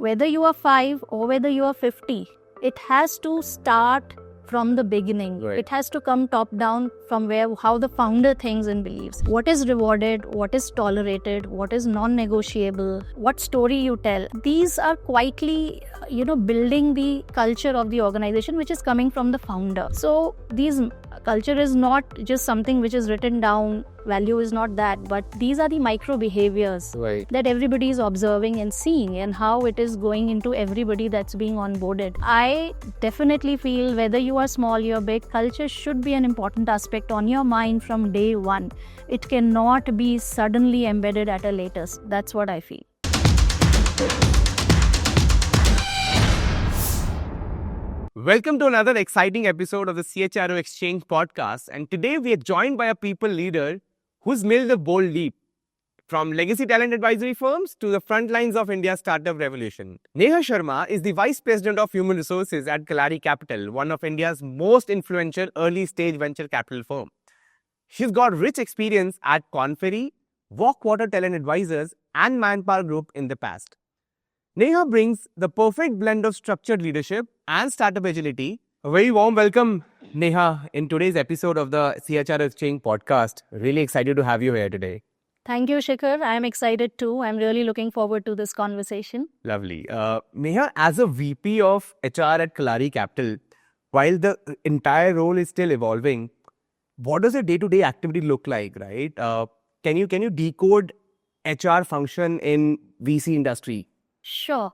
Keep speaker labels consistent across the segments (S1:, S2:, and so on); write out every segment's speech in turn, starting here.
S1: whether you are 5 or whether you are 50, it has to start from the beginning.
S2: Right.
S1: It has to come top down from how the founder thinks and believes. What is rewarded, what is tolerated, what is non-negotiable, what story you tell. These are quietly, building the culture of the organization, which is coming from the founder. So these culture is not just something which is written down, value is not that, but these are the micro behaviors
S2: Right.
S1: that everybody is observing and seeing, and how it is going into everybody that's being onboarded. I definitely feel whether you are small, you're big, culture should be an important aspect on your mind from day one. It cannot be suddenly embedded at a later. That's what I feel.
S2: Welcome to another exciting episode of the CHRO Exchange podcast. And today we are joined by a people leader who's made a bold leap from legacy talent advisory firms to the front lines of India's startup revolution. Neha Sharma is the Vice President of Human Resources at Kalari Capital, one of India's most influential early-stage venture capital firm. She's got rich experience at Korn Ferry, Walkwater Talent Advisors, and Manpower Group in the past. Neha brings the perfect blend of structured leadership and startup agility. A very warm welcome, Neha, in today's episode of the CHRO Exchange podcast. Really excited to have you here today.
S1: Thank you, Shikhar. I am excited too. I'm really looking forward to this conversation.
S2: Lovely. Neha, as a VP of HR at Kalari Capital, while the entire role is still evolving, what does a day-to-day activity look like, right? Can you decode HR function in VC industry?
S1: Sure.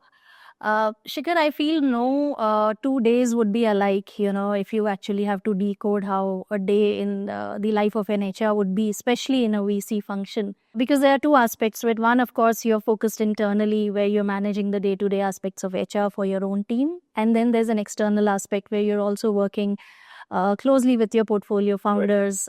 S1: Shikhar, I feel no 2 days would be alike, if you actually have to decode how a day in the life of an HR would be, especially in a VC function. Because there are two aspects to it. One, of course, you're focused internally where you're managing the day-to-day aspects of HR for your own team. And then there's an external aspect where you're also working closely with your portfolio founders,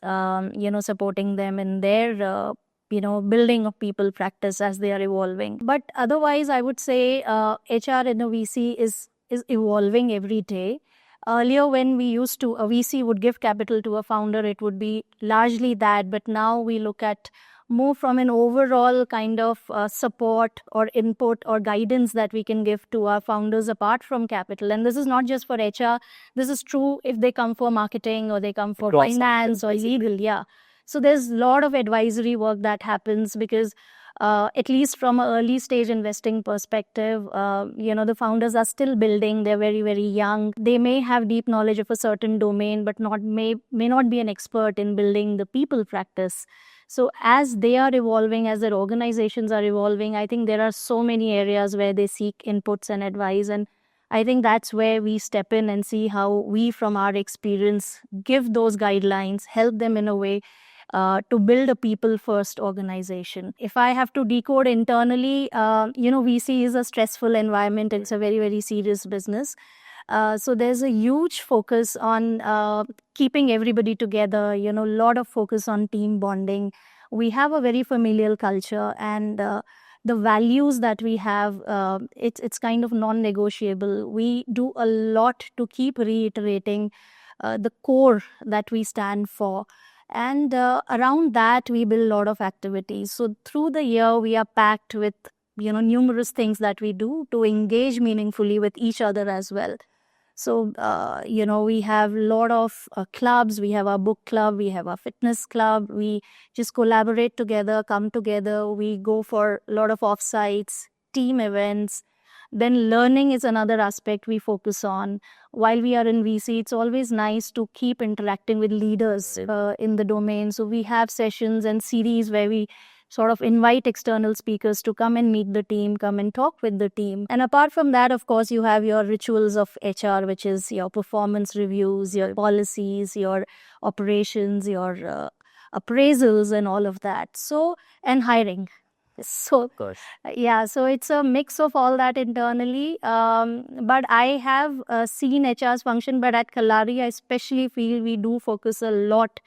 S1: supporting them in their building of people practice as they are evolving. But otherwise, I would say HR in a VC is evolving every day. Earlier, when a VC would give capital to a founder, it would be largely that. But now we look at more from an overall kind of support or input or guidance that we can give to our founders apart from capital. And this is not just for HR. This is true if they come for marketing or they come for finance or legal. Yeah. So there's a lot of advisory work that happens because at least from an early stage investing perspective, the founders are still building. They're very, very young. They may have deep knowledge of a certain domain, but may not be an expert in building the people practice. So as they are evolving, as their organizations are evolving, I think there are so many areas where they seek inputs and advice. And I think that's where we step in and see how we, from our experience, give those guidelines, help them in a way to build a people-first organization. If I have to decode internally, VC is a stressful environment. It's a very, very serious business. So there's a huge focus on keeping everybody together, a lot of focus on team bonding. We have a very familial culture, and the values that we have, it's kind of non-negotiable. We do a lot to keep reiterating the core that we stand for. And around that, we build a lot of activities. So through the year, we are packed with, numerous things that we do to engage meaningfully with each other as well. So, we have a lot of clubs. We have our book club. We have our fitness club. We just collaborate together, come together. We go for a lot of offsites, team events. Then learning is another aspect we focus on. While we are in VC, it's always nice to keep interacting with leaders in the domain. So we have sessions and series where we sort of invite external speakers to come and meet the team, come and talk with the team. And apart from that, of course, you have your rituals of HR, which is your performance reviews, your policies, your operations, your appraisals and all of that. So, and hiring. So, yeah, so it's a mix of all that internally. But I have seen HR's function, but at Kalari, I especially feel we do focus a lot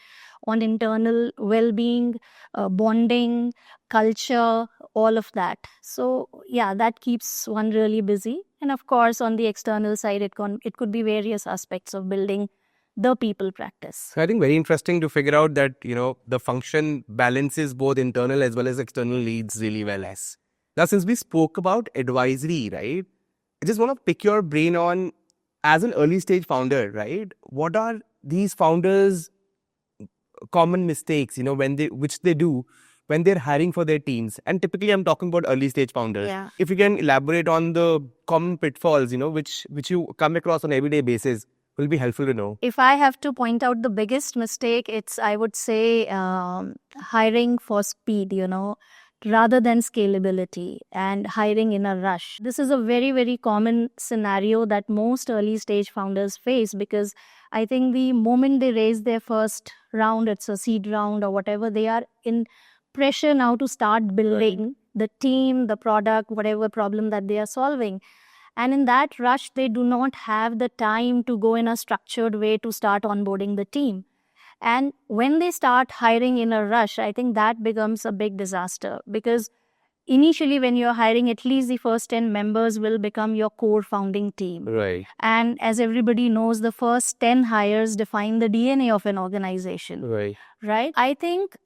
S1: on internal well-being, bonding, culture, all of that. So, yeah, that keeps one really busy. And of course, on the external side, it could be various aspects of building the people practice.
S2: So I think very interesting to figure out that, the function balances both internal as well as external needs really well. Now, since we spoke about advisory, right? I just want to pick your brain on, as an early stage founder, right? What are these founders' common mistakes, which they do when they're hiring for their teams? And typically, I'm talking about early stage founders.
S1: Yeah.
S2: If you can elaborate on the common pitfalls, which you come across on everyday basis, will be helpful to know.
S1: If I have to point out the biggest mistake, it's, I would say, hiring for speed, rather than scalability, and hiring in a rush. This is a very, very common scenario that most early stage founders face, because I think the moment they raise their first round, it's a seed round or whatever, they are in pressure now to start building the team, the product, whatever problem that they are solving. And in that rush, they do not have the time to go in a structured way to start onboarding the team. And when they start hiring in a rush, I think that becomes a big disaster, because initially when you're hiring, at least the first 10 members will become your core founding team.
S2: Right.
S1: And as everybody knows, the first 10 hires define the DNA of an organization. Right? I think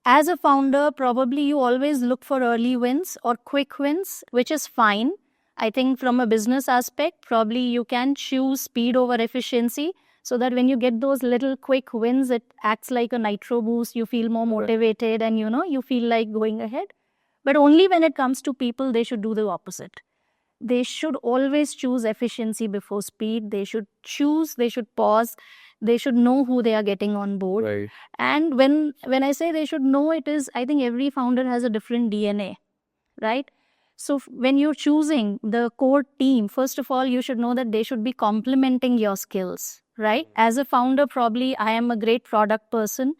S1: as a founder, probably you always look for early wins or quick wins, which is fine. I think from a business aspect, probably you can choose speed over efficiency, so that when you get those little quick wins, it acts like a nitro boost. You feel more motivated and, you feel like going ahead. But only when it comes to people, they should do the opposite. They should always choose efficiency before speed. They should pause. They should know who they are getting on board.
S2: Right.
S1: And when I say they should know, it is, I think every founder has a different DNA, right? So when you're choosing the core team, first of all, you should know that they should be complementing your skills, right? As a founder, probably I am a great product person,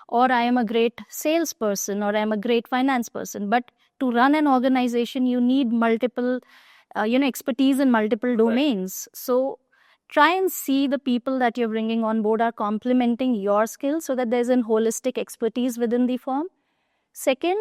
S1: or I am a great salesperson, or I am a great finance person. But to run an organization, you need multiple, expertise in multiple domains. So try and see the people that you're bringing on board are complementing your skills, so that there's a holistic expertise within the firm. Second,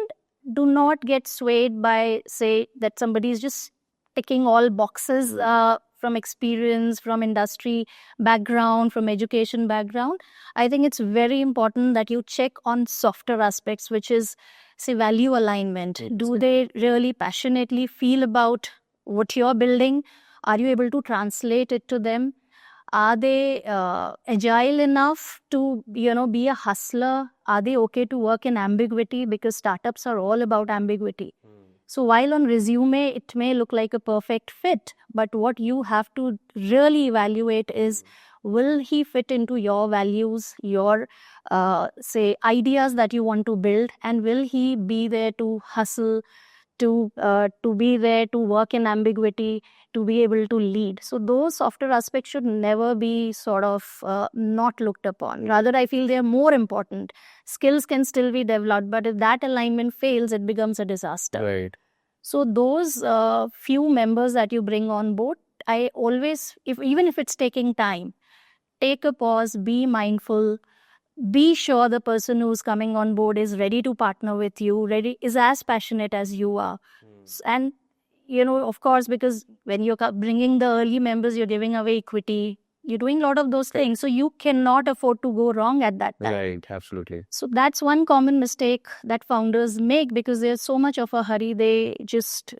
S1: do not get swayed by, say, that somebody is just ticking all boxes from experience, from industry background, from education background. I think it's very important that you check on softer aspects, which is, say, value alignment. Do they really passionately feel about what you're building? Are you able to translate it to them? Are they agile enough to, be a hustler? Are they okay to work in ambiguity? Because startups are all about ambiguity. So while on resume, it may look like a perfect fit, but what you have to really evaluate is, will he fit into your values, your, say, ideas that you want to build, and will he be there to hustle, to be there to work in ambiguity, to be able to lead? So those softer aspects should never be sort of not looked upon. Rather, I feel they are more important. Skills can still be developed, but if that alignment fails, it becomes a disaster.
S2: Right.
S1: So those few members that you bring on board, I always, even if it's taking time, take a pause, be mindful, be sure the person who's coming on board is ready to partner with you, is as passionate as you are. And, of course, because when you're bringing the early members, you're giving away equity, you're doing a lot of those things. So you cannot afford to go wrong at that time.
S2: Right, absolutely.
S1: So that's one common mistake that founders make, because there's so much of a hurry. They just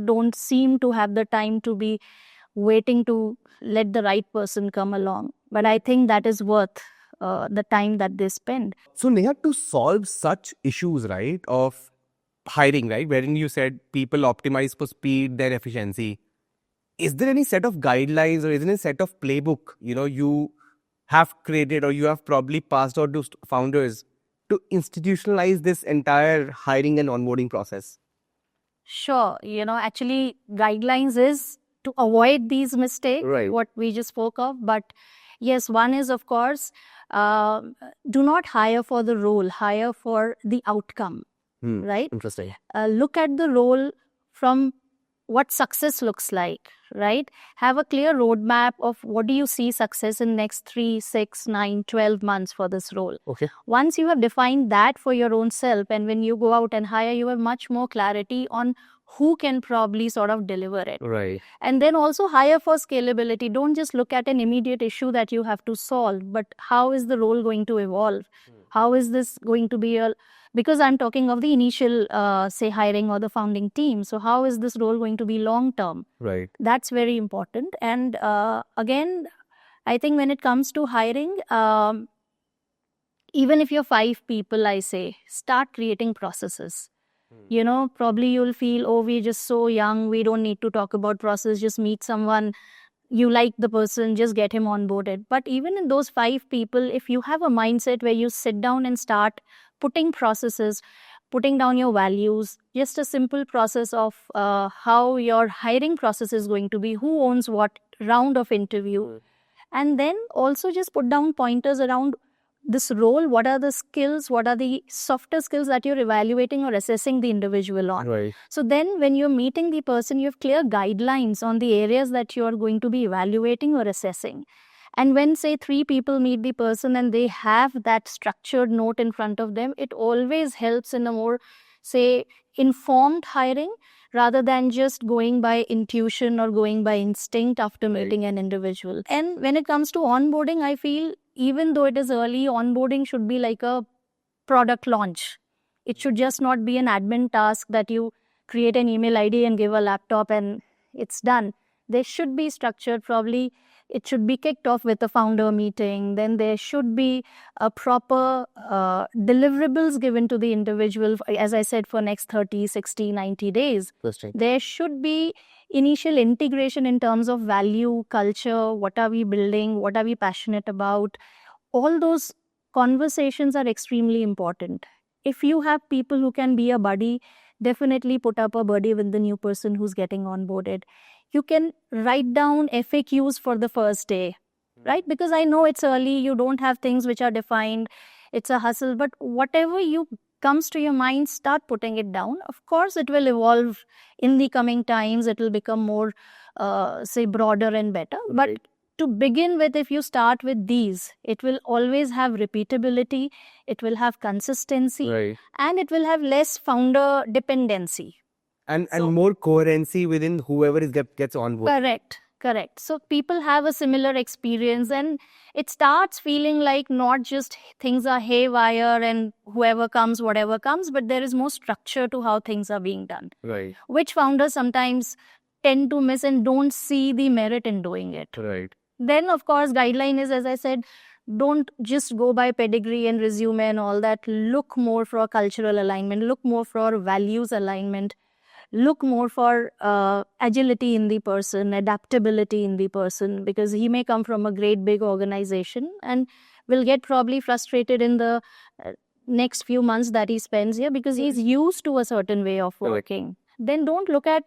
S1: don't seem to have the time to be waiting to let the right person come along. But I think that is worth the time that they spend.
S2: So Neha, to solve such issues, right, of hiring, right, wherein you said people optimize for speed, their efficiency, is there any set of guidelines, or is there any set of playbook, you have created, or you have probably passed out to founders to institutionalize this entire hiring and onboarding process?
S1: Sure. Actually, guidelines is to avoid these mistakes,
S2: Right.
S1: what we just spoke of. But yes, one is, of course, do not hire for the role, hire for the outcome, right?
S2: Interesting.
S1: Look at the role from what success looks like, right? Have a clear roadmap of what do you see success in next 3, 6, 9, 12 months for this role.
S2: Okay.
S1: Once you have defined that for your own self, and when you go out and hire, you have much more clarity on who can probably sort of deliver it.
S2: Right.
S1: And then also hire for scalability. Don't just look at an immediate issue that you have to solve, but how is the role going to evolve? How is this going to be because I'm talking of the initial, say, hiring or the founding team. So how is this role going to be long term?
S2: Right.
S1: That's very important. And again, I think when it comes to hiring, even if you're 5 people, I say, start creating processes. You know, probably you'll feel, oh, we're just so young, we don't need to talk about process, just meet someone, you like the person, just get him onboarded. But even in those 5 people, if you have a mindset where you sit down and start putting processes, putting down your values, just a simple process of how your hiring process is going to be, who owns what round of interview, and then also just put down pointers around this role, what are the skills, what are the softer skills that you're evaluating or assessing the individual on.
S2: Right.
S1: So then when you're meeting the person, you have clear guidelines on the areas that you're going to be evaluating or assessing. And when, say, 3 people meet the person and they have that structured note in front of them, it always helps in a more, say, informed hiring rather than just going by intuition or going by instinct after meeting an individual. And when it comes to onboarding, I feel even though it is early, onboarding should be like a product launch. It should just not be an admin task that you create an email ID and give a laptop and it's done. There should be structured, probably it should be kicked off with a founder meeting. Then there should be a proper deliverables given to the individual, as I said, for next 30, 60, 90 days. There should be initial integration in terms of value, culture, what are we building, what are we passionate about. All those conversations are extremely important. If you have people who can be a buddy, definitely put up a buddy with the new person who's getting onboarded. You can write down FAQs for the first day, right? Because I know it's early, you don't have things which are defined, it's a hustle, but whatever you comes to your mind, start putting it down. Of course, it will evolve in the coming times, it will become more, say, broader and better. But to begin with, if you start with these, it will always have repeatability, it will have consistency, and it will have less founder dependency.
S2: And more coherency within whoever gets on board.
S1: Correct. So people have a similar experience and it starts feeling like not just things are haywire and whoever comes, whatever comes, but there is more structure to how things are being done.
S2: Right.
S1: Which founders sometimes tend to miss and don't see the merit in doing it.
S2: Right.
S1: Then, of course, guideline is, as I said, don't just go by pedigree and resume and all that. Look more for cultural alignment, look more for values alignment. Look more for agility in the person, adaptability in the person, because he may come from a great big organization and will get probably frustrated in the next few months that he spends here because he's used to a certain way of working. Then don't look at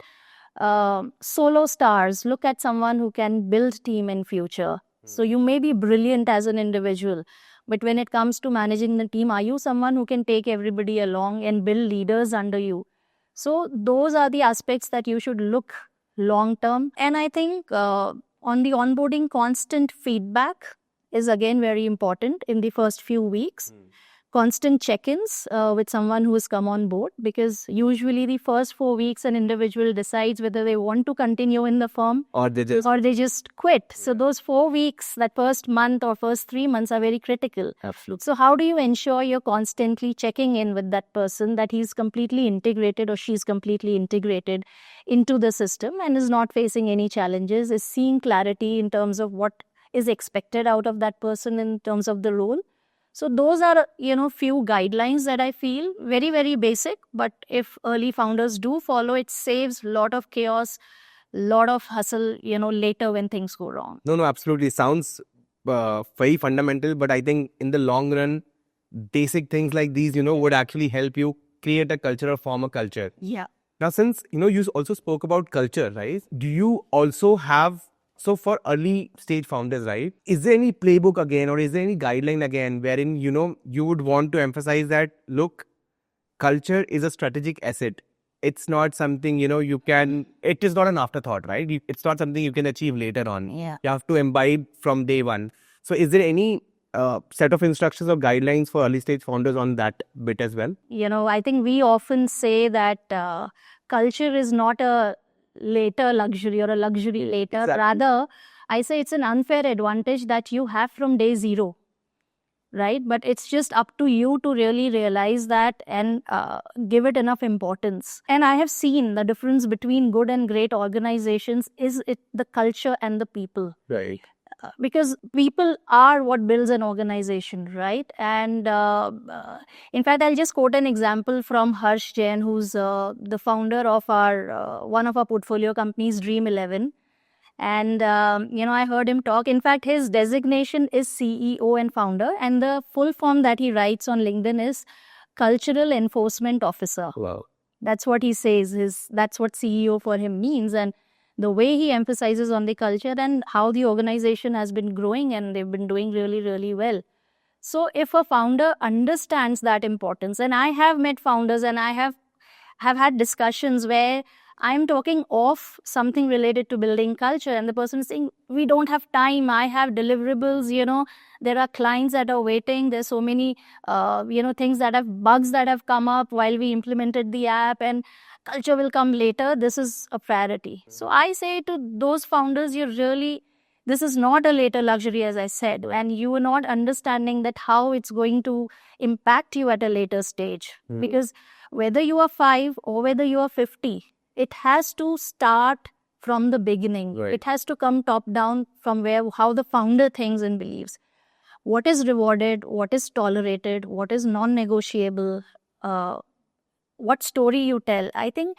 S1: solo stars. Look at someone who can build team in future. So you may be brilliant as an individual, but when it comes to managing the team, are you someone who can take everybody along and build leaders under you? So those are the aspects that you should look long term. And I think on the onboarding, constant feedback is again very important in the first few weeks. Constant check-ins with someone who has come on board, because usually the first 4 weeks an individual decides whether they want to continue in the firm
S2: or they
S1: just quit. So those 4 weeks, that first month or first 3 months are very critical.
S2: Absolutely.
S1: So how do you ensure you're constantly checking in with that person, that he's completely integrated or she's completely integrated into the system and is not facing any challenges, is seeing clarity in terms of what is expected out of that person in terms of the role? So those are, few guidelines that I feel very, very basic. But if early founders do follow, it saves a lot of chaos, lot of hustle, later when things go wrong.
S2: No, absolutely. Sounds very fundamental. But I think in the long run, basic things like these, would actually help you create a culture or form a culture.
S1: Yeah.
S2: Now, since, you also spoke about culture, right? Do you also have... So for early stage founders, right, is there any playbook again or is there any guideline again wherein, you would want to emphasize that, look, culture is a strategic asset. It's not something, it is not an afterthought, right? It's not something you can achieve later on.
S1: Yeah.
S2: You have to imbibe from day one. So is there any set of instructions or guidelines for early stage founders on that bit as well?
S1: I think we often say that culture is not a later luxury or a luxury later.
S2: Exactly.
S1: Rather, I say it's an unfair advantage that you have from day zero. right? But it's just up to you to really realize that and give it enough importance. And I have seen the difference between good and great organizations is it the culture and the people.
S2: Right.
S1: Because people are what builds an organization, right? And in fact, I'll just quote an example from Harsh Jain, who's the founder of our one of our portfolio companies, Dream 11. And I heard him talk. In fact, his designation is CEO and founder, and the full form that he writes on LinkedIn is Cultural Enforcement Officer.
S2: Wow.
S1: That's what he says. That's what CEO for him means. And the way he emphasizes on the culture and how the organization has been growing, and they've been doing really, really well. So if a founder understands that importance, and I have met founders and I have had discussions where I'm talking of something related to building culture, and the person is saying, we don't have time, I have deliverables, there are clients that are waiting, there's so many, things that have, bugs that have come up while we implemented the app, and culture will come later, this is a priority. So I say to those founders, this is not a later luxury, as I said, and you are not understanding that how it's going to impact you at a later stage. Because whether you are 5 or whether you are 50, it has to start from the beginning.
S2: Right.
S1: It has to come top down from how the founder thinks and believes. What is rewarded, what is tolerated, what is non-negotiable, what story you tell. I think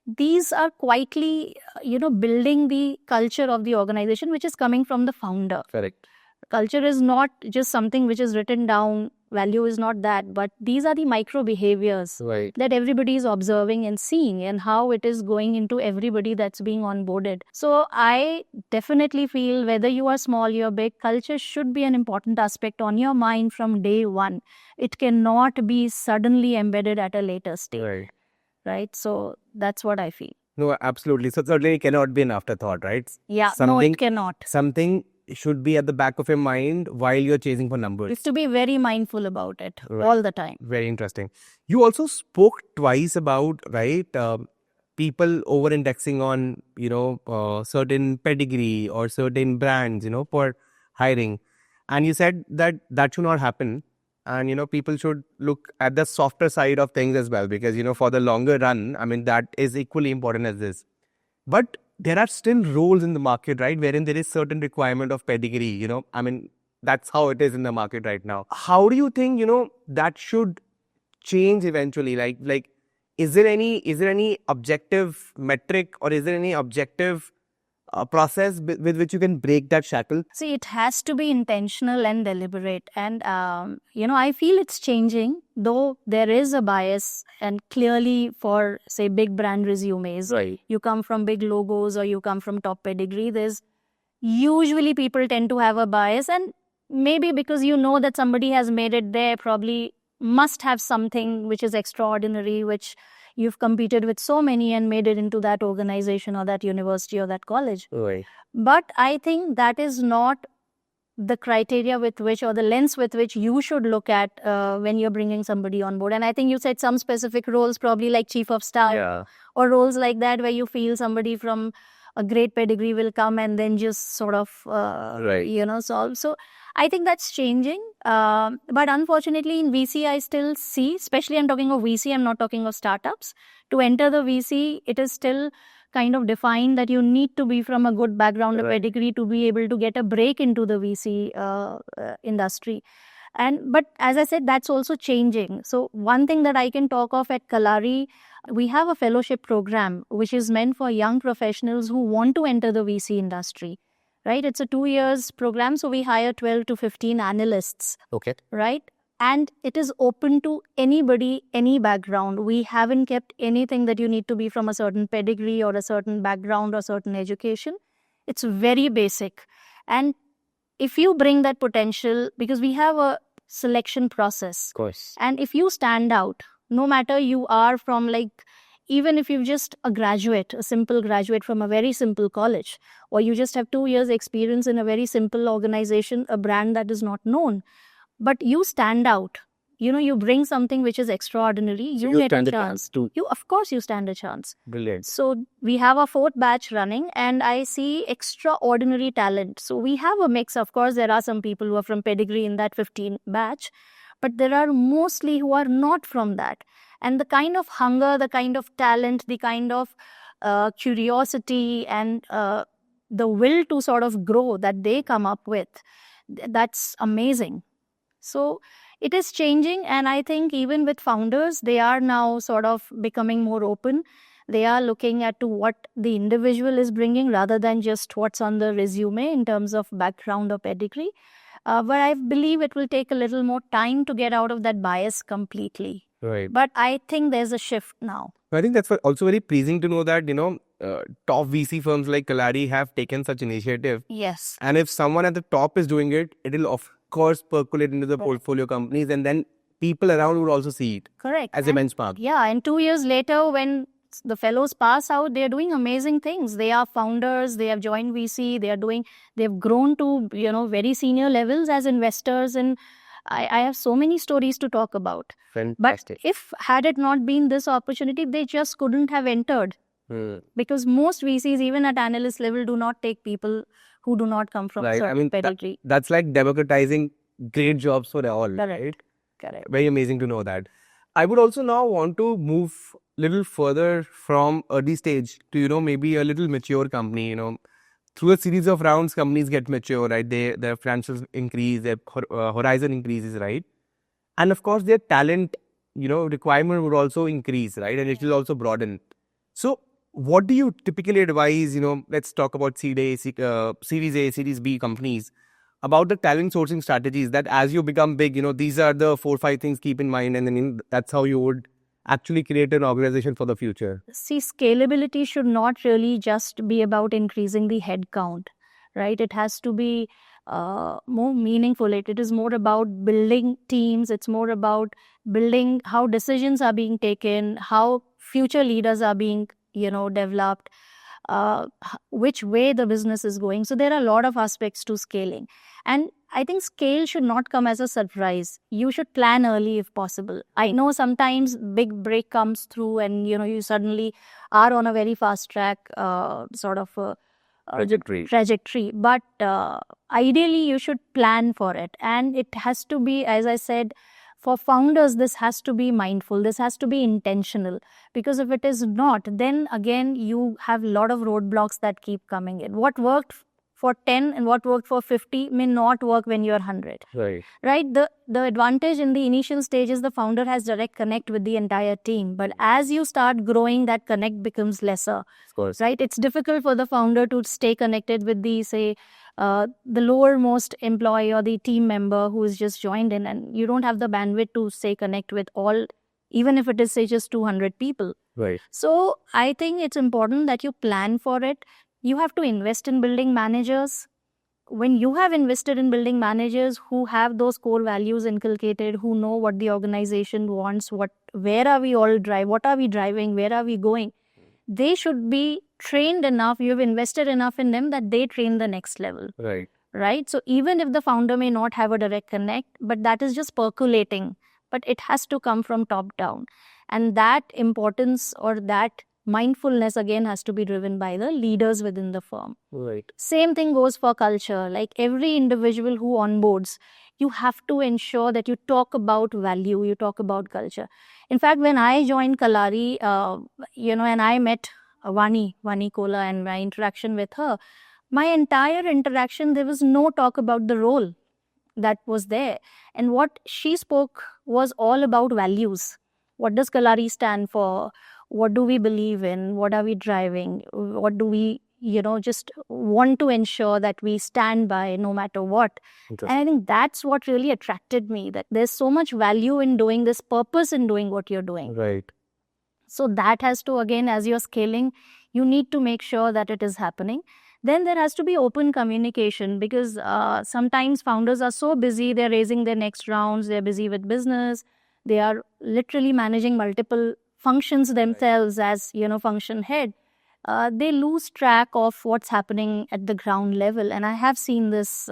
S1: these are quietly, building the culture of the organization, which is coming from the founder.
S2: Correct.
S1: Culture is not just something which is written down. Value is not that, but these are the micro behaviors
S2: Right.
S1: that everybody is observing and seeing, and how it is going into everybody that's being onboarded. So I definitely feel whether you are small, you're big, culture should be an important aspect on your mind from day one. It cannot be suddenly embedded at a later stage. Right? So that's what I feel.
S2: No, absolutely. So certainly it cannot be an afterthought, right?
S1: Yeah, no, it cannot.
S2: Something should be at the back of your mind while you're chasing for numbers.
S1: It's to be very mindful about it all the time.
S2: Very interesting. You also spoke twice about, right, people over-indexing on, certain pedigree or certain brands, for hiring. And you said that should not happen. And, people should look at the softer side of things as well, because, for the longer run, I mean, that is equally important as this. But there are still roles in the market, right, wherein there is certain requirement of pedigree, I mean, that's how it is in the market right now. How do you think, that should change eventually? Like, is there any objective metric, or is there any objective process with which you can break that shackle?
S1: See, it has to be intentional and deliberate. And, I feel it's changing, though there is a bias, and clearly for, say, big brand resumes,
S2: Right.
S1: you come from big logos or you come from top pedigree, there's usually people tend to have a bias, and maybe because that somebody has made it there, probably must have something which is extraordinary, which you've competed with so many and made it into that organization or that university or that college.
S2: Right.
S1: But I think that is not the criteria with which, or the lens with which you should look at when you're bringing somebody on board. And I think you said some specific roles, probably like chief of staff, or roles like that, where you feel somebody from a great pedigree will come and then just sort of, solve. So I think that's changing. But unfortunately in VC, I still see, especially I'm talking of VC, I'm not talking of startups. To enter the VC, it is still kind of defined that you need to be from a good background, a pedigree, to be able to get a break into the VC industry. But as I said, that's also changing. So one thing that I can talk of at Kalari, we have a fellowship program which is meant for young professionals who want to enter the VC industry. Right? It's a 2 years program, so we hire 12 to 15 analysts.
S2: Okay.
S1: Right? And it is open to anybody, any background. We haven't kept anything that you need to be from a certain pedigree or a certain background or certain education. It's very basic. And if you bring that potential, because we have a selection process.
S2: Of course.
S1: And if you stand out, no matter you are from even if you're just a simple graduate from a very simple college, or you just have 2 years experience in a very simple organization, a brand that is not known, but you stand out, you bring something which is extraordinary, you get a chance. Of course, you stand a chance.
S2: Brilliant.
S1: So we have a 4th batch running, and I see extraordinary talent. So we have a mix. Of course, there are some people who are from pedigree in that 15 batch, but there are mostly who are not from that. And the kind of hunger, the kind of talent, the kind of curiosity and the will to sort of grow that they come up with, that's amazing. So it is changing, and I think even with founders, they are now sort of becoming more open. They are looking at to what the individual is bringing rather than just what's on the resume in terms of background or pedigree. But I believe it will take a little more time to get out of that bias completely.
S2: Right.
S1: But I think there's a shift now.
S2: I think that's also very pleasing to know that, top VC firms like Kalari have taken such initiative.
S1: Yes.
S2: And if someone at the top is doing it, it will of course percolate into the portfolio companies, and then people around would also see it.
S1: Correct.
S2: As a benchmark.
S1: Yeah, and 2 years later, when the fellows pass out, they're doing amazing things. They are founders, they have joined VC, they've grown to, very senior levels as investors, and I have so many stories to talk about.
S2: Fantastic.
S1: But had it not been this opportunity, they just couldn't have entered. Because most VCs, even at analyst level, do not take people who do not come from certain pedigree.
S2: That's like democratizing great jobs for all.
S1: Correct.
S2: Very amazing to know that. I would also now want to move a little further from early stage to, maybe a little mature company. Through a series of rounds, companies get mature, right? Their financials increase, their horizon increases, right? And of course, their talent, requirement would also increase, right? And it will also broaden. So what do you typically advise, let's talk about Series A, Series B companies, about the talent sourcing strategies that as you become big, these are the 4-5 things keep in mind, and then that's how you would actually create an organization for the future?
S1: See, scalability should not really just be about increasing the head count, right? It has to be more meaningful. It is more about building teams. It's more about building how decisions are being taken, how future leaders are being, developed, which way the business is going. So there are a lot of aspects to scaling. And I think scale should not come as a surprise. You should plan early if possible. I know sometimes big break comes through and, you suddenly are on a very fast track trajectory. But ideally, you should plan for it. And it has to be, as I said, for founders, this has to be mindful. This has to be intentional. Because if it is not, then again, you have a lot of roadblocks that keep coming in. What worked for 10 and what worked for 50 may not work when you're 100. Right? The advantage in the initial stage is the founder has direct connect with the entire team. But as you start growing, that connect becomes lesser.
S2: Of course.
S1: Right? It's difficult for the founder to stay connected with the, say, the lowermost employee or the team member who is just joined in, and you don't have the bandwidth to stay connect with all, even if it is, say, just 200 people.
S2: Right.
S1: So I think it's important that you plan for it. You have to invest in building managers. When you have invested in building managers who have those core values inculcated, who know what the organization wants, where are we all what are we driving, where are we going, they should be trained enough, you've invested enough in them that they train the next level. Right? So even if the founder may not have a direct connect, but that is just percolating, but it has to come from top down. And that importance or that mindfulness again has to be driven by the leaders within the firm.
S2: Right.
S1: Same thing goes for culture. Like every individual who onboards, you have to ensure that you talk about value, you talk about culture. In fact, when I joined Kalari, and I met Vani Kola and my interaction with her, my entire interaction, there was no talk about the role that was there. And what she spoke was all about values. What does Kalari stand for? What do we believe in? What are we driving? What do we, just want to ensure that we stand by no matter what? And I think that's what really attracted me, that there's so much value in doing this, purpose in doing what you're doing.
S2: Right.
S1: So that has to, again, as you're scaling, you need to make sure that it is happening. Then there has to be open communication, because sometimes founders are so busy, they're raising their next rounds, they're busy with business, they are literally managing multiple functions themselves as, function head. They lose track of what's happening at the ground level. And I have seen this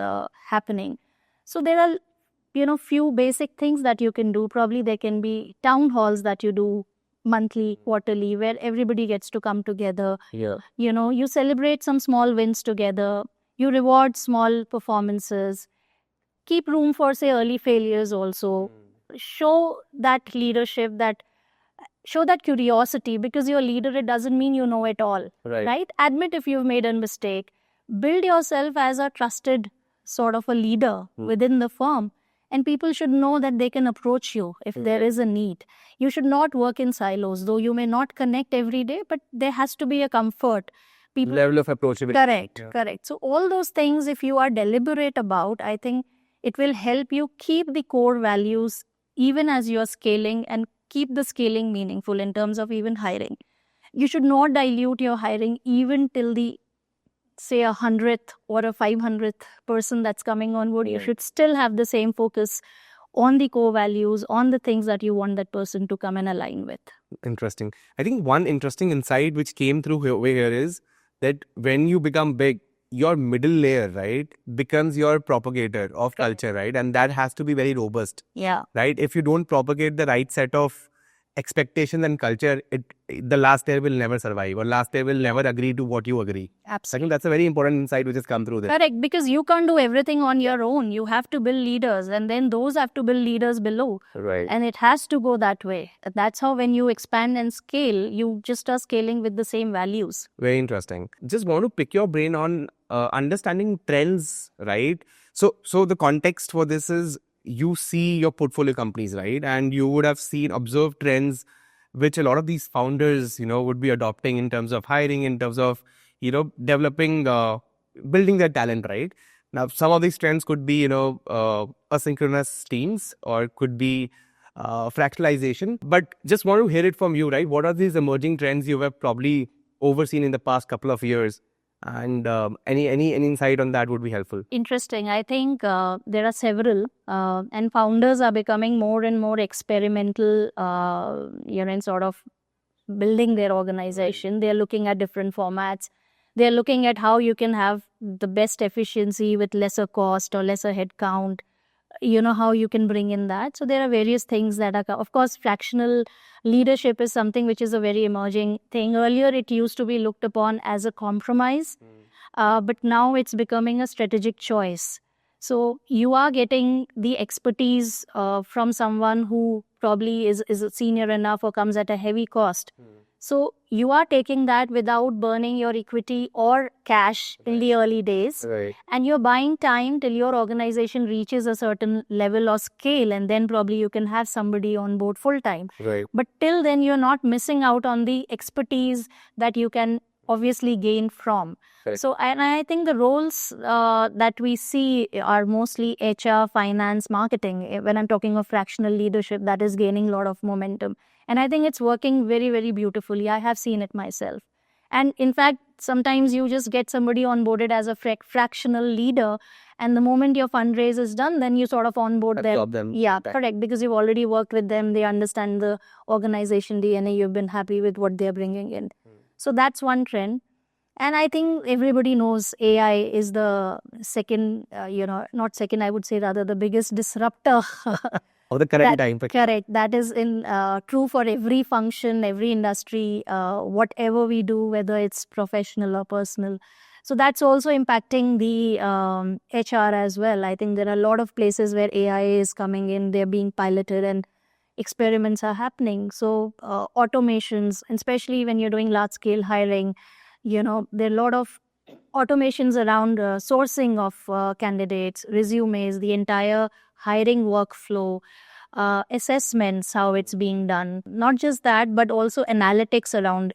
S1: happening. So there are few basic things that you can do. Probably there can be town halls that you do monthly, quarterly, where everybody gets to come together.
S2: Yeah.
S1: You celebrate some small wins together. You reward small performances. Keep room for, say, early failures also. Show that leadership, show that curiosity, because you're a leader, it doesn't mean you know it all, right? Admit if you've made a mistake. Build yourself as a trusted sort of a leader within the firm. And people should know that they can approach you if there is a need. You should not work in silos, though you may not connect every day, but there has to be a comfort.
S2: Level of approachability.
S1: Correct. So all those things, if you are deliberate about, I think it will help you keep the core values even as you are scaling, and keep the scaling meaningful in terms of even hiring. You should not dilute your hiring even till the, say, 100th or a 500th person that's coming on board. You should still have the same focus on the core values, on the things that you want that person to come and align with.
S2: Interesting. I think one interesting insight which came through here is that when you become big, your middle layer, right, becomes your propagator of culture, right? And that has to be very robust.
S1: Yeah.
S2: Right? If you don't propagate the right set of expectations and culture, the last layer will never survive, or last layer will never agree to what you agree.
S1: Absolutely.
S2: I think that's a very important insight which has come through there.
S1: Correct, because you can't do everything on your own. You have to build leaders, and then those have to build leaders below.
S2: Right.
S1: And it has to go that way. That's how, when you expand and scale, you just are scaling with the same values.
S2: Very interesting. Just want to pick your brain on understanding trends, right? So the context for this is, you see your portfolio companies, right? And you would have observed trends which a lot of these founders, would be adopting in terms of hiring, in terms of, developing, building their talent, right? Now, some of these trends could be, asynchronous teams, or could be fractalization. But just want to hear it from you, right? What are these emerging trends you have probably overseen in the past couple of years? And any insight on that would be helpful.
S1: Interesting. I think there are several, and founders are becoming more and more experimental, in sort of building their organization. They're looking at different formats. They're looking at how you can have the best efficiency with lesser cost or lesser headcount. How you can bring in that. So there are various things that are, of course, fractional leadership is something which is a very emerging thing. Earlier, it used to be looked upon as a compromise, but now it's becoming a strategic choice. So you are getting the expertise from someone who probably is senior enough or comes at a heavy cost. So you are taking that without burning your equity or cash in the early days.
S2: Right.
S1: And you're buying time till your organization reaches a certain level or scale, and then probably you can have somebody on board full time.
S2: Right.
S1: But till then, you're not missing out on the expertise that you can obviously gain from.
S2: Correct.
S1: So, and I think the roles that we see are mostly HR, finance, marketing. When I'm talking of fractional leadership, that is gaining a lot of momentum. And I think it's working very, very beautifully. I have seen it myself. And in fact, sometimes you just get somebody onboarded as a fractional leader, and the moment your fundraise is done, then you sort of onboard them. Yeah, correct. Because you've already worked with them. They understand the organization DNA. You've been happy with what they're bringing in. So that's one trend. And I think everybody knows AI is the second, not second, I would say rather the biggest disruptor.
S2: Of the current time.
S1: Correct. That is true for every function, every industry, whatever we do, whether it's professional or personal. So that's also impacting the HR as well. I think there are a lot of places where AI is coming in, they're being piloted and experiments are happening. So automations, especially when you're doing large scale hiring, there are a lot of automations around sourcing of candidates, resumes, the entire hiring workflow, assessments, how it's being done. Not just that, but also analytics around,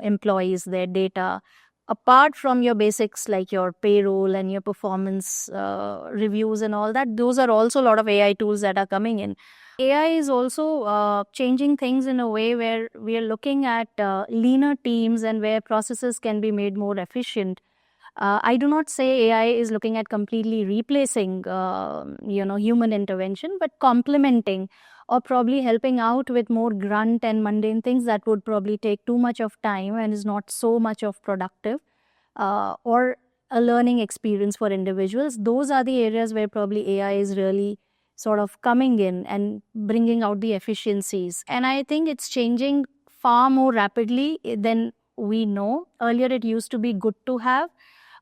S1: employees, their data. Apart from your basics like your payroll and your performance reviews and all that, those are also a lot of AI tools that are coming in. AI is also changing things in a way where we are looking at leaner teams and where processes can be made more efficient. I do not say AI is looking at completely replacing, human intervention, but complementing or probably helping out with more grunt and mundane things that would probably take too much of time and is not so much of productive or a learning experience for individuals. Those are the areas where probably AI is really sort of coming in and bringing out the efficiencies. And I think it's changing far more rapidly than we know. Earlier, it used to be good to have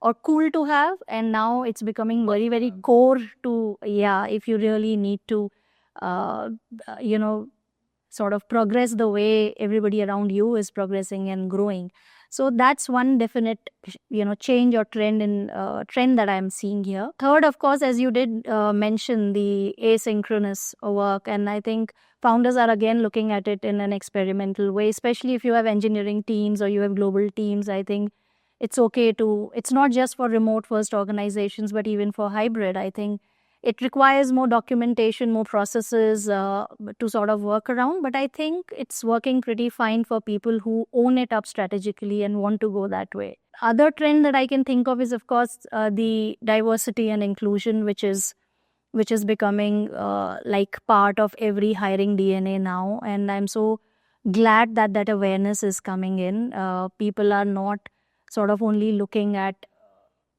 S1: or cool to have, and now it's becoming very, very core to, if you really need to, you know, sort of progress the way everybody around you is progressing and growing. So that's one definite, change or trend that I'm seeing here. Third, of course, as you did mention, the asynchronous work, and I think founders are again looking at it in an experimental way, especially if you have engineering teams or you have global teams. I think it's okay it's not just for remote first organizations, but even for hybrid. I think it requires more documentation, more processes to sort of work around. But I think it's working pretty fine for people who own it up strategically and want to go that way. Other trend that I can think of is, of course, the diversity and inclusion, which is becoming like part of every hiring DNA now. And I'm so glad that awareness is coming in. People are not sort of only looking at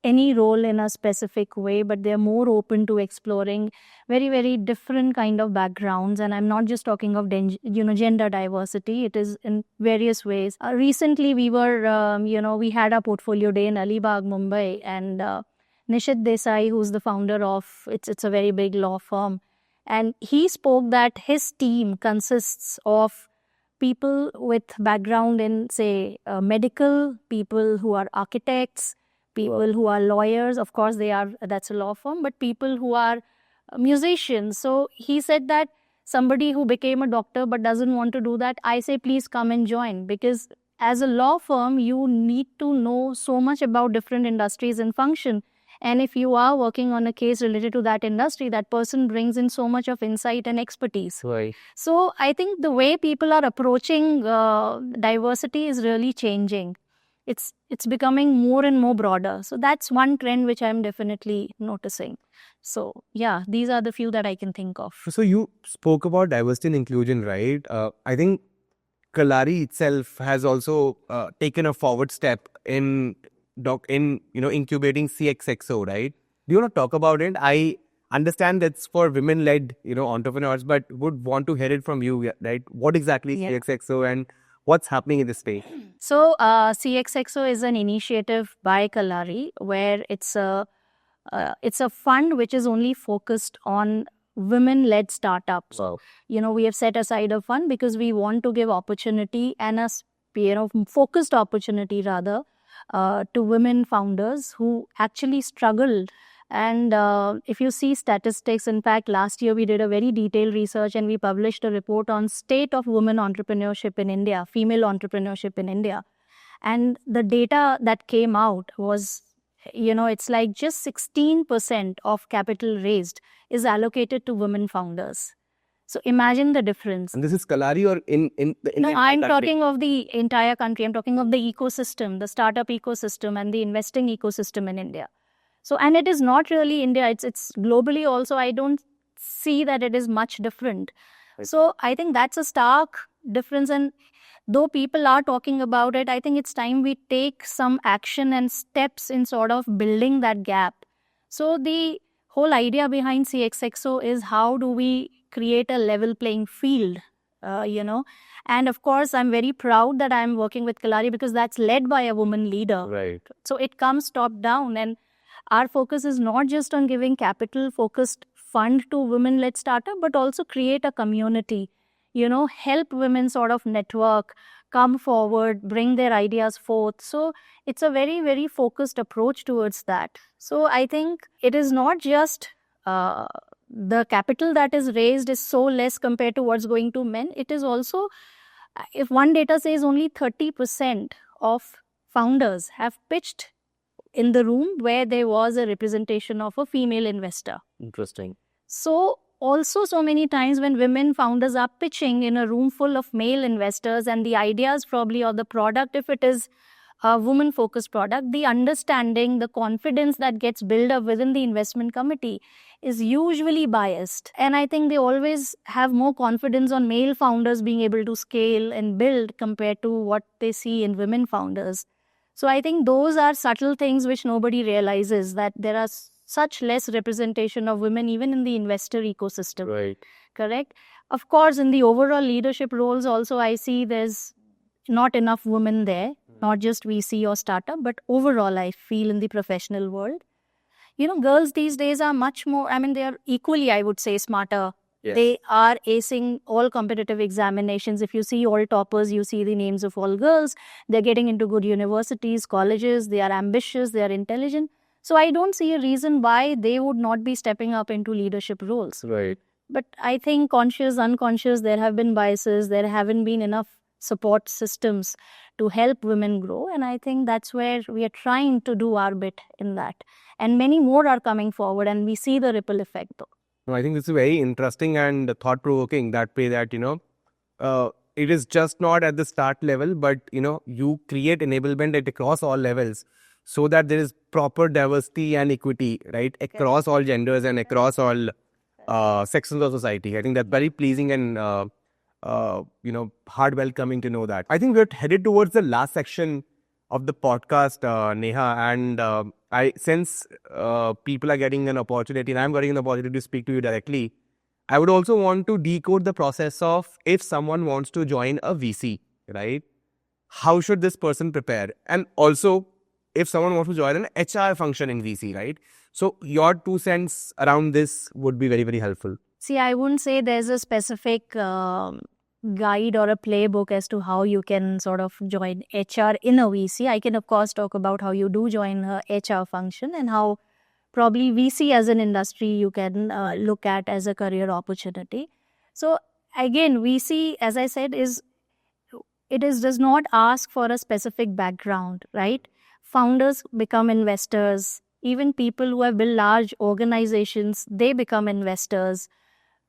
S1: any role in a specific way, but they're more open to exploring very, very different kind of backgrounds. And I'm not just talking of gender diversity. It is in various ways. Recently, we were, we had a portfolio day in Alibag, Mumbai, and Nishit Desai, who's the founder of, it's a very big law firm, and he spoke that his team consists of people with background in, say, medical, people who are architects, people who are lawyers. Of course, that's a law firm, but people who are musicians. So he said that somebody who became a doctor but doesn't want to do that, I say, please come and join, because as a law firm, you need to know so much about different industries and function. And if you are working on a case related to that industry, that person brings in so much of insight and expertise.
S2: Right.
S1: So I think the way people are approaching diversity is really changing. It's becoming more and more broader. So that's one trend which I'm definitely noticing. So yeah, these are the few that I can think of.
S2: So you spoke about diversity and inclusion, right? I think Kalari itself has also taken a forward step in incubating CXXO, right? Do you want to talk about it? I understand that's for women-led entrepreneurs, but would want to hear it from you, right? What exactly is CXXO and what's happening in this space?
S1: So CXXO is an initiative by Kalari where it's a fund which is only focused on women-led startups.
S2: Wow.
S1: We have set aside a fund because we want to give opportunity and a focused opportunity rather to women founders who actually struggled. And if you see statistics, in fact, last year we did a very detailed research and we published a report on state of women entrepreneurship in India, female entrepreneurship in India. And the data that came out was, it's like just 16% of capital raised is allocated to women founders. So imagine the difference.
S2: And this is Kalari or in the
S1: No, I'm talking of the entire country. I'm talking of the ecosystem, the startup ecosystem and the investing ecosystem in India. So, and it is not really India, it's globally also. I don't see that it is much different. Right. So I think that's a stark difference. And though people are talking about it, I think it's time we take some action and steps in sort of building that gap. So the whole idea behind CXXO is how do we create a level playing field, And of course, I'm very proud that I'm working with Kalari because that's led by a woman leader.
S2: Right.
S1: So it comes top down, and our focus is not just on giving capital-focused fund to women-led startup, but also create a community, help women sort of network, come forward, bring their ideas forth. So it's a very, very focused approach towards that. So I think it is not just the capital that is raised is so less compared to what's going to men. It is also, if one data says only 30% of founders have pitched in the room where there was a representation of a female investor.
S2: Interesting.
S1: So also so many times when women founders are pitching in a room full of male investors and the ideas probably or the product, if it is a woman-focused product, the understanding, the confidence that gets built up within the investment committee is usually biased. And I think they always have more confidence on male founders being able to scale and build compared to what they see in women founders. So I think those are subtle things which nobody realizes, that there are such less representation of women even in the investor ecosystem.
S2: Right.
S1: Correct? Of course, in the overall leadership roles also, I see there's not enough women there, not just VC or startup, but overall, I feel in the professional world. Girls these days are much more, they are equally, I would say, smarter.
S2: Yes.
S1: They are acing all competitive examinations. If you see all toppers, you see the names of all girls. They're getting into good universities, colleges. They are ambitious. They are intelligent. So I don't see a reason why they would not be stepping up into leadership roles.
S2: Right.
S1: But I think conscious, unconscious, there have been biases. There haven't been enough support systems to help women grow. And I think that's where we are trying to do our bit in that. And many more are coming forward, and we see the ripple effect though.
S2: No, I think this is very interesting and thought-provoking that way that, it is just not at the start level, but, you create enablement at across all levels so that there is proper diversity and equity, right, across all genders and across all sections of society. I think that's very pleasing and, heart welcoming to know that. I think we're headed towards the last section of the podcast, Neha, and since people are getting an opportunity and I'm getting an opportunity to speak to you directly, I would also want to decode the process of if someone wants to join a VC, right? How should this person prepare? And also, if someone wants to join an HR function in VC, right? So your 2 cents around this would be very, very helpful.
S1: See, I wouldn't say there's a specific guide or a playbook as to how you can sort of join HR in a VC. I can, of course, talk about how you do join a HR function and how probably VC as an industry you can look at as a career opportunity. So again, VC, as I said, does not ask for a specific background, right? Founders become investors. Even people who have built large organizations, they become investors.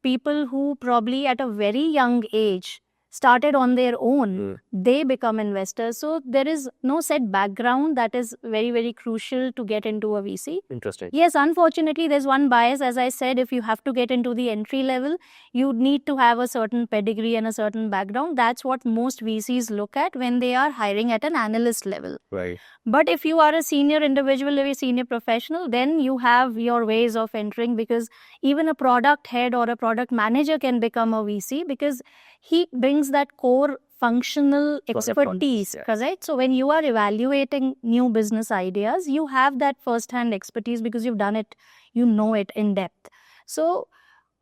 S1: People who probably at a very young age started on their own, they become investors. So there is no set background that is very, very crucial to get into a VC.
S2: Interesting.
S1: Yes, unfortunately, there's one bias. As I said, if you have to get into the entry level, you need to have a certain pedigree and a certain background. That's what most VCs look at when they are hiring at an analyst level.
S2: Right.
S1: But if you are a senior individual or a senior professional, then you have your ways of entering, because even a product head or a product manager can become a VC because he brings that core functional expertise, correct? So when you are evaluating new business ideas, you have that first-hand expertise because you've done it, you know it in depth. So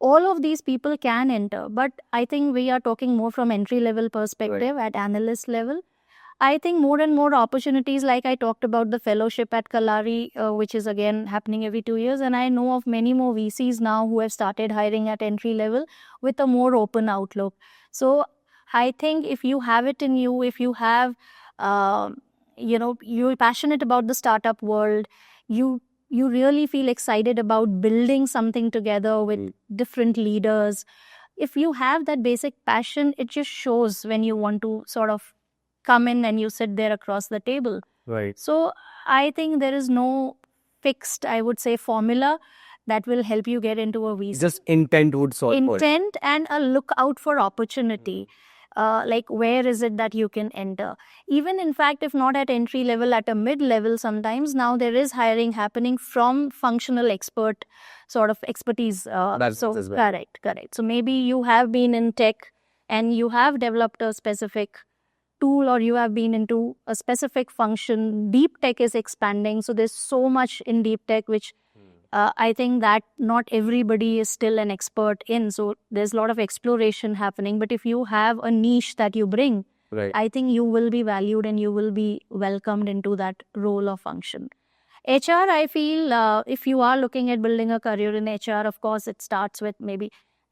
S1: all of these people can enter, but I think we are talking more from entry-level perspective at analyst level. I think more and more opportunities, like I talked about the fellowship at Kalari, which is again happening every 2 years. And I know of many more VCs now who have started hiring at entry level with a more open outlook. So I think if you have it in you, if you have, you're passionate about the startup world, you really feel excited about building something together with different leaders. If you have that basic passion, it just shows when you want to sort of come in and you sit there across the table.
S2: Right.
S1: So I think there is no fixed, I would say, formula that will help you get into a VC.
S2: Just intent would solve for it.
S1: Intent and a look out for opportunity. Like where is it that you can enter? Even in fact, if not at entry level, at a mid level, sometimes now there is hiring happening from functional expert sort of expertise. Correct. So maybe you have been in tech and you have developed a specific tool, or you have been into a specific function. Deep tech is expanding, so there's so much in deep tech which I think that not everybody is still an expert in. So there's a lot of exploration happening. But if you have a niche that you bring, I think you will be valued and you will be welcomed into that role or function. HR, I feel if you are looking at building a career in HR, of course, it starts with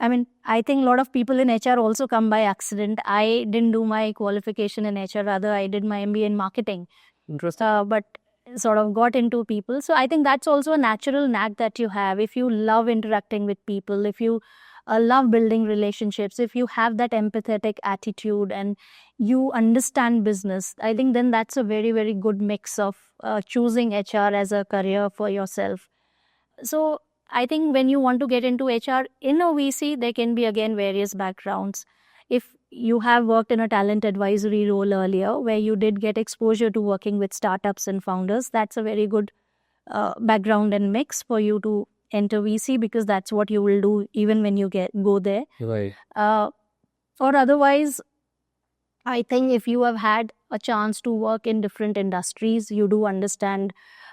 S1: I think a lot of people in HR also come by accident. I didn't do my qualification in HR, rather I did my MBA in marketing.
S2: Interesting.
S1: But sort of got into people. So I think that's also a natural knack that you have. If you love interacting with people, if you love building relationships, if you have that empathetic attitude and you understand business, I think then that's a very, very good mix of choosing HR as a career for yourself. So I think when you want to get into HR in a VC, there can be again various backgrounds. If you have worked in a talent advisory role earlier where you did get exposure to working with startups and founders, that's a very good background and mix for you to enter VC, because that's what you will do even when you go there.
S2: Right.
S1: Or otherwise, I think if you have had a chance to work in different industries, you do understand,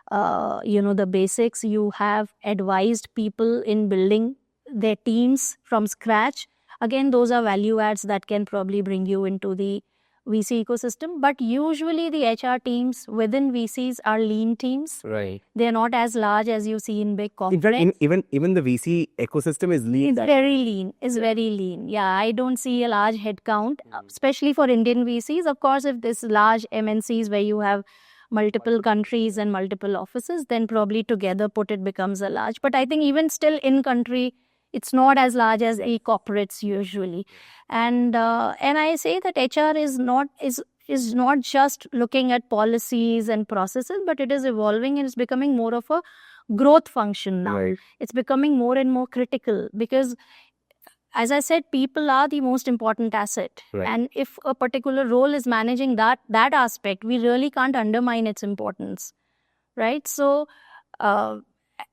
S1: the basics. You have advised people in building their teams from scratch. Again, those are value adds that can probably bring you into the VC ecosystem. But usually the HR teams within VCs are lean teams.
S2: Right.
S1: They're not as large as you see in big
S2: In fact,
S1: corporates.
S2: even the VC ecosystem is lean.
S1: It's very lean. It's very lean. Yeah, I don't see a large headcount, especially for Indian VCs. Of course, if this large MNCs where you have multiple countries and multiple offices, then probably together put it becomes a large. But I think even still in country, it's not as large as e-corporates usually. And I say that HR is not just looking at policies and processes, but it is evolving and it's becoming more of a growth function now.
S2: Right.
S1: It's becoming more and more critical because, as I said, people are the most important asset.
S2: Right.
S1: And if a particular role is managing that aspect, we really can't undermine its importance, right? So,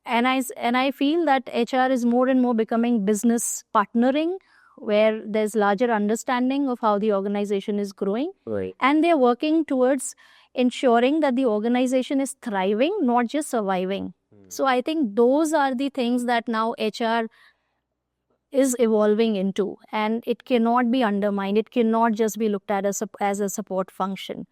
S1: and I feel that HR is more and more becoming business partnering, where there's larger understanding of how the organization is growing.
S2: Right.
S1: And they're working towards ensuring that the organization is thriving, not just surviving. So I think those are the things that now HR is evolving into, and it cannot be undermined. It cannot just be looked at as a support function.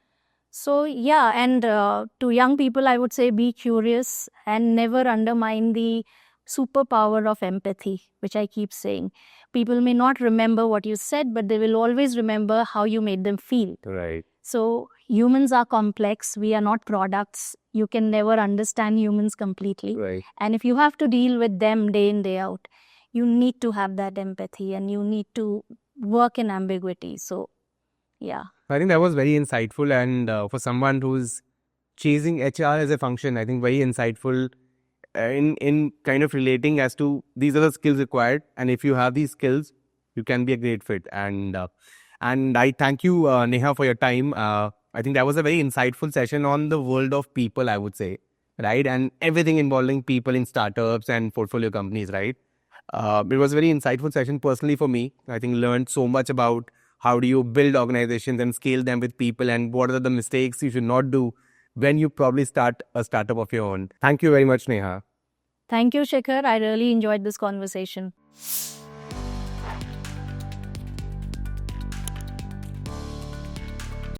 S1: So yeah, and to young people, I would say be curious and never undermine the superpower of empathy, which I keep saying. People may not remember what you said, but they will always remember how you made them feel.
S2: Right.
S1: So humans are complex. We are not products. You can never understand humans completely.
S2: Right.
S1: And if you have to deal with them day in, day out, you need to have that empathy and you need to work in ambiguity. So, yeah.
S2: I think that was very insightful, and for someone who's chasing HR as a function, I think very insightful in kind of relating as to these are the skills required, and if you have these skills, you can be a great fit. And I thank you, Neha, for your time. I think that was a very insightful session on the world of people, I would say, right, and everything involving people in startups and portfolio companies, right. It was a very insightful session personally for me. I think learned so much about how do you build organizations and scale them with people, and what are the mistakes you should not do when you probably start a startup of your own. Thank you very much, Neha.
S1: Thank you, Shikhar. I really enjoyed this conversation.